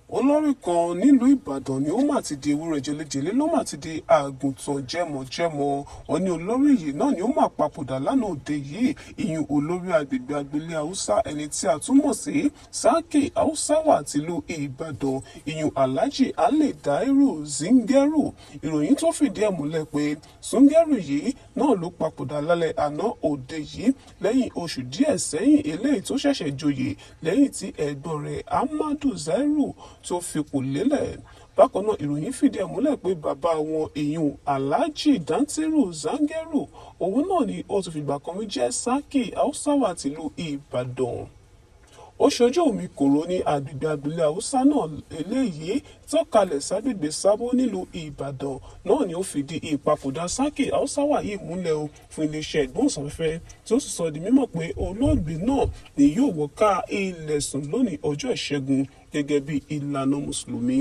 Olórí kan nílùú Ìbàdàn ni ó mà ti di ewúrẹ́ jẹlẹjẹlẹ ló mà ti di àgùntàn jẹmọjẹmọ. Wọ́n ní olórí yìí náà ni ó mà papòdà lánàá òde yìí. Ìyún olórí agbègbè agboolé Haúsá ẹni tí a tún mọ̀ sí Sákì Hausawa tìlú Ìbàdàn, ìyún Alhaji Ali Dairu Zungeru. Ìròyìn tó fìdí ẹ̀ múlẹ̀ pé Zungeru yìí náà ló papòdà lálẹ́ àná òde yìí lẹ́yìn oṣù díẹ̀ sẹ́yìn eléyìí tó ṣẹ̀ṣẹ̀ joyè lẹ́yìn tí ẹ̀gbọ́n rẹ̀ Ahmadu Zairu tó fipò lélẹ̀. Bákan náà ìròyìn fìdí ẹ̀ múlẹ̀ pé bàbá wọn ìyún Alhaji Dantiru Zungeru òun náà ni ó ti fìgbà kan rí jẹ́ Sákì Hausawa tìlú Ìbàdàn. Ó ṣojú mi kòró ní agbègbè agboolé Haúsá náà eléyìí tó kalẹ̀ ságbègbè Sábó nílùú Ìbàdàn náà ni ó fìdí ìpapòdà Sákì Hausawa yìí múlẹ̀ o fún iléeṣẹ́ ìgbóhùnsáfẹ́fẹ́ tí ó sì sọ di mímọ̀ pé olóògbé náà ni yóò wọ ká ilẹ̀ sùn lónìí ọjọ́ Ìṣẹ́gun gẹ́gẹ́ bí ìlànà Mùsùlùmí.